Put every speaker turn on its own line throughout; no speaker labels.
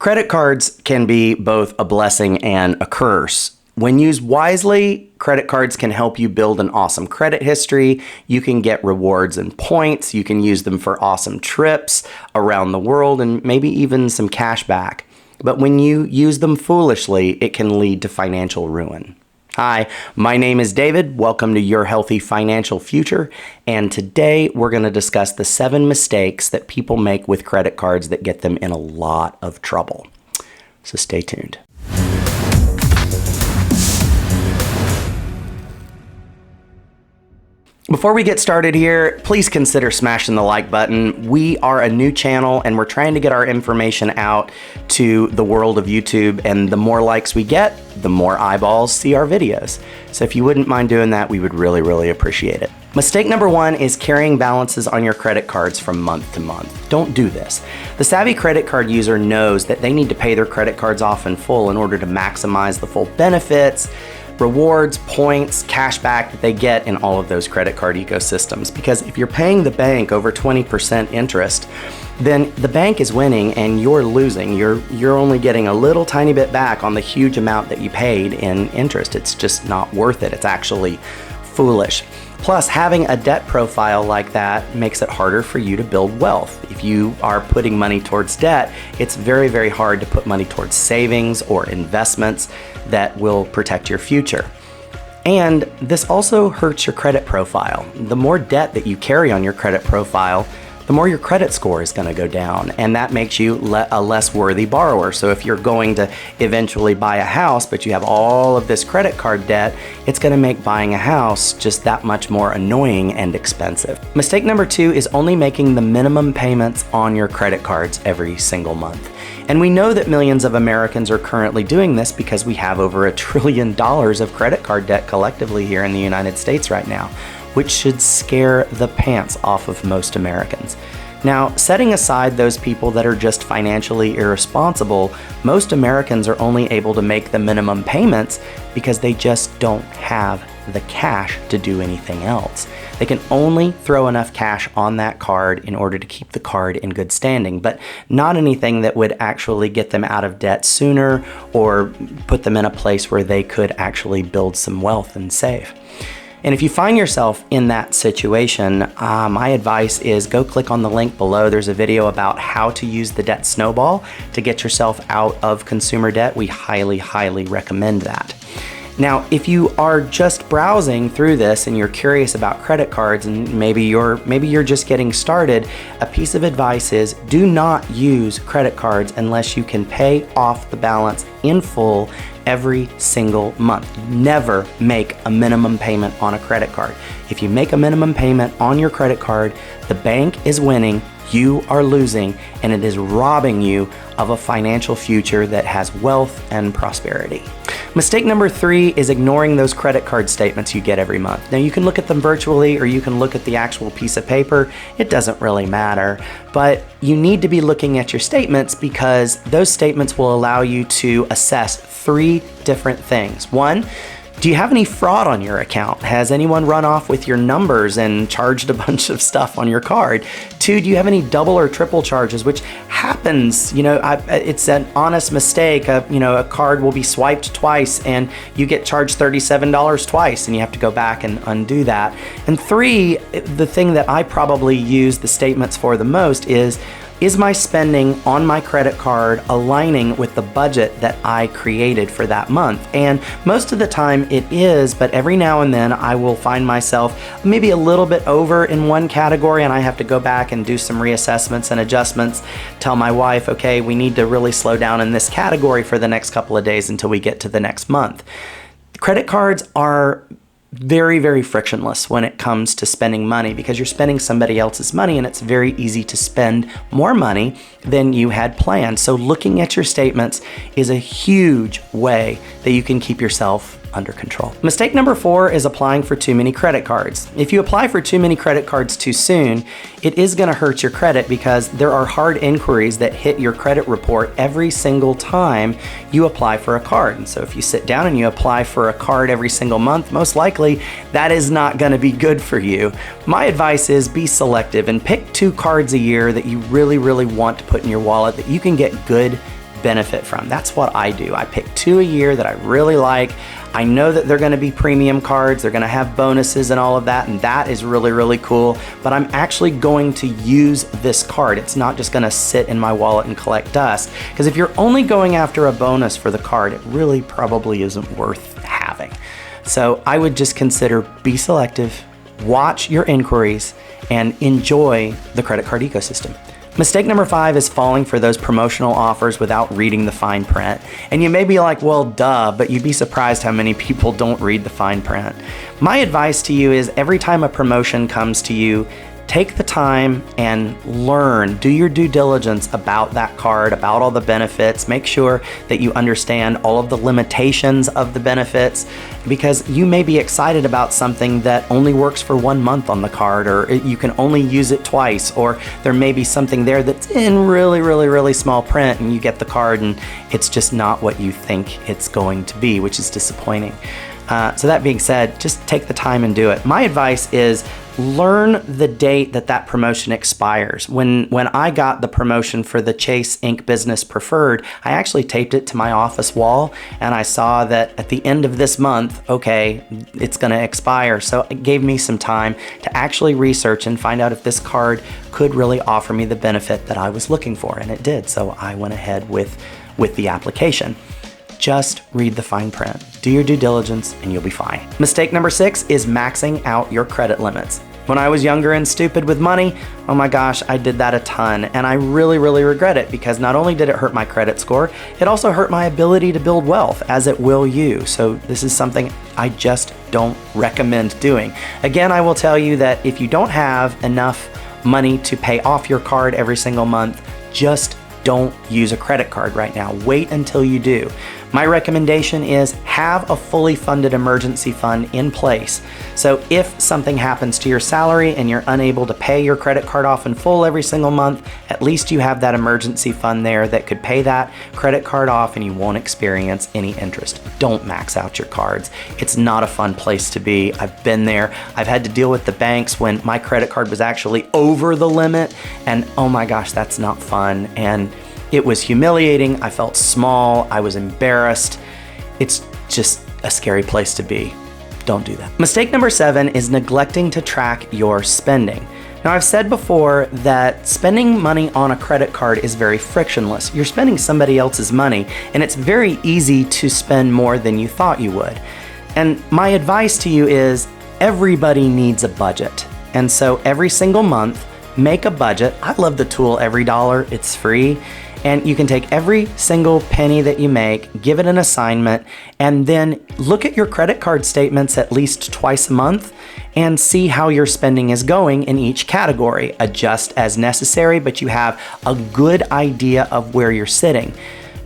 Credit cards can be both a blessing and a curse. When used wisely, credit cards can help you build an awesome credit history. You can get rewards and points. You can use them for awesome trips around the world and maybe even some cash back. But when you use them foolishly, it can lead to financial ruin. Hi, my name is David. Welcome to Your Healthy Financial Future. And today we're going to discuss the 7 mistakes that people make with credit cards that get them in a lot of trouble. So stay tuned. Before we get started here, please consider smashing the like button. We are a new channel and we're trying to get our information out to the world of YouTube, and the more likes we get, the more eyeballs see our videos. So if you wouldn't mind doing that, we would really appreciate it. Mistake number 1 is carrying balances on your credit cards from month to month. Don't do this. The savvy credit card user knows that they need to pay their credit cards off in full in order to maximize the full benefits, rewards, points, cash back that they get in all of those credit card ecosystems. Because if you're paying the bank over 20% interest, then the bank is winning and you're losing. You're only getting a little tiny bit back on the huge amount that you paid in interest. It's just not worth it. It's actually foolish. Plus, having a debt profile like that makes it harder for you to build wealth. If you are putting money towards debt, it's very hard to put money towards savings or investments that will protect your future. And this also hurts your credit profile. The more debt that you carry on your credit profile, the more your credit score is going to go down, and that makes you a less worthy borrower. So if you're going to eventually buy a house, but you have all of this credit card debt, it's going to make buying a house just that much more annoying and expensive. Mistake number 2 is only making the minimum payments on your credit cards every single month. And we know that millions of Americans are currently doing this because we have over $1 trillion of credit card debt collectively here in the United States right now, which should scare the pants off of most Americans. Now, setting aside those people that are just financially irresponsible, most Americans are only able to make the minimum payments because they just don't have the cash to do anything else. They can only throw enough cash on that card in order to keep the card in good standing, but not anything that would actually get them out of debt sooner or put them in a place where they could actually build some wealth and save. And if you find yourself in that situation, my advice is go click on the link below. There's a video about how to use the debt snowball to get yourself out of consumer debt. We highly recommend that. Now, if you are just browsing through this and you're curious about credit cards and maybe you're just getting started, a piece of advice is do not use credit cards unless you can pay off the balance in full every single month. Never make a minimum payment on a credit card. If you make a minimum payment on your credit card, the bank is winning, you are losing, and it is robbing you of a financial future that has wealth and prosperity. Mistake number 3 is ignoring those credit card statements you get every month. Now, you can look at them virtually or you can look at the actual piece of paper. It doesn't really matter, but you need to be looking at your statements because those statements will allow you to assess 3 different things. 1, do you have any fraud on your account? Has anyone run off with your numbers and charged a bunch of stuff on your card? 2, do you have any double or triple charges, which happens, it's an honest mistake. A card will be swiped twice and you get charged $37 twice and you have to go back and undo that. And 3, the thing that I probably use the statements for the most is my spending on my credit card aligning with the budget that I created for that month? And most of the time it is, but every now and then I will find myself maybe a little bit over in one category and I have to go back and do some reassessments and adjustments, tell my wife, okay, we need to really slow down in this category for the next couple of days until we get to the next month. Credit cards are very frictionless when it comes to spending money because you're spending somebody else's money and it's very easy to spend more money than you had planned. So looking at your statements is a huge way that you can keep yourself under control. Mistake number 4 is applying for too many credit cards. If you apply for too many credit cards too soon, it is going to hurt your credit because there are hard inquiries that hit your credit report every single time you apply for a card. And so if you sit down and you apply for a card every single month, most likely that is not going to be good for you. My advice is be selective and pick 2 cards a year that you really want to put in your wallet that you can get good benefit from. That's what I do. I pick 2 a year that I really like. I know that they're going to be premium cards, they're going to have bonuses and all of that, and that is really, really cool. But I'm actually going to use this card. It's not just going to sit in my wallet and collect dust, because if you're only going after a bonus for the card, it really probably isn't worth having. So I would just consider, be selective, watch your inquiries, and enjoy the credit card ecosystem. Mistake number 5 is falling for those promotional offers without reading the fine print. And you may be like, well, duh, but you'd be surprised how many people don't read the fine print. My advice to you is every time a promotion comes to you, take the time and learn, do your due diligence about that card, about all the benefits. Make sure that you understand all of the limitations of the benefits, because you may be excited about something that only works for 1 month on the card, or you can only use it twice, or there may be something there that's in really, really, really small print and you get the card and it's just not what you think it's going to be, which is disappointing. So that being said, just take the time and do it. My advice is learn the date that that promotion expires. When I got the promotion for the Chase Ink Business Preferred, I actually taped it to my office wall, and I saw that at the end of this month, okay, it's gonna expire. So it gave me some time to actually research and find out if this card could really offer me the benefit that I was looking for, and it did. So I went ahead with the application. Just read the fine print, do your due diligence, and you'll be fine. Mistake number 6 is maxing out your credit limits. When I was younger and stupid with money, oh my gosh, I did that a ton, and I really, really regret it, because not only did it hurt my credit score, it also hurt my ability to build wealth, as it will you. So this is something I just don't recommend doing. Again, I will tell you that if you don't have enough money to pay off your card every single month, just don't use a credit card right now. Wait until you do. My recommendation is have a fully funded emergency fund in place. So if something happens to your salary and you're unable to pay your credit card off in full every single month, at least you have that emergency fund there that could pay that credit card off and you won't experience any interest. Don't max out your cards. It's not a fun place to be. I've been there. I've had to deal with the banks when my credit card was actually over the limit, and oh my gosh, that's not fun. And it was humiliating. I felt small. I was embarrassed. It's just a scary place to be. Don't do that. Mistake number 7 is neglecting to track your spending. Now, I've said before that spending money on a credit card is very frictionless. You're spending somebody else's money, and it's very easy to spend more than you thought you would. And my advice to you is everybody needs a budget. And so every single month, make a budget. I love the tool Every Dollar. It's free. And you can take every single penny that you make, give it an assignment, and then look at your credit card statements at least twice a month and see how your spending is going in each category. Adjust as necessary, but you have a good idea of where you're sitting.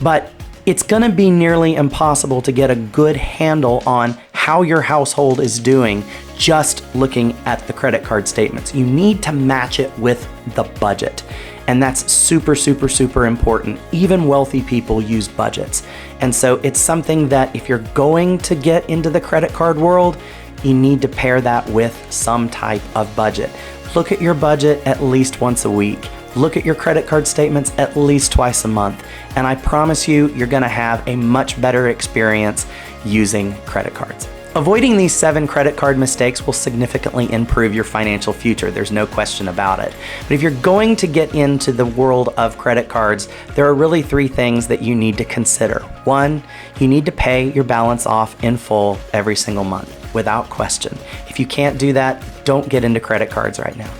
But it's gonna be nearly impossible to get a good handle on how your household is doing just looking at the credit card statements. You need to match it with the budget. And that's super, super, super important. Even wealthy people use budgets. And so it's something that if you're going to get into the credit card world, you need to pair that with some type of budget. Look at your budget at least once a week. Look at your credit card statements at least twice a month. And I promise you, you're gonna have a much better experience using credit cards. Avoiding these 7 credit card mistakes will significantly improve your financial future. There's no question about it. But if you're going to get into the world of credit cards, there are really 3 things that you need to consider. 1, you need to pay your balance off in full every single month, without question. If you can't do that, don't get into credit cards right now.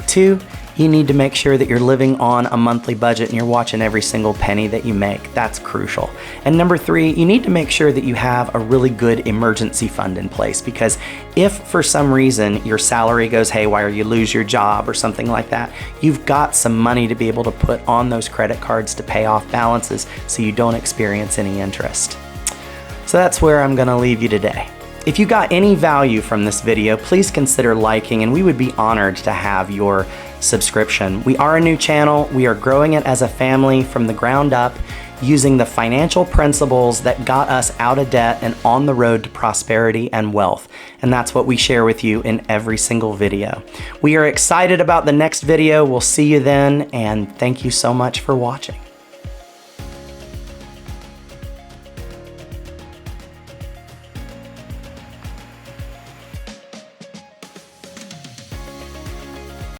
2, you need to make sure that you're living on a monthly budget and you're watching every single penny that you make. That's crucial. And number 3, you need to make sure that you have a really good emergency fund in place, because if for some reason your salary goes haywire, you lose your job or something like that, you've got some money to be able to put on those credit cards to pay off balances so you don't experience any interest. So that's where I'm gonna leave you today. If you got any value from this video, please consider liking, and we would be honored to have your subscription. We are a new channel. We are growing it as a family from the ground up, using the financial principles that got us out of debt and on the road to prosperity and wealth. And that's what we share with you in every single video. We are excited about the next video. We'll see you then, and thank you so much for watching.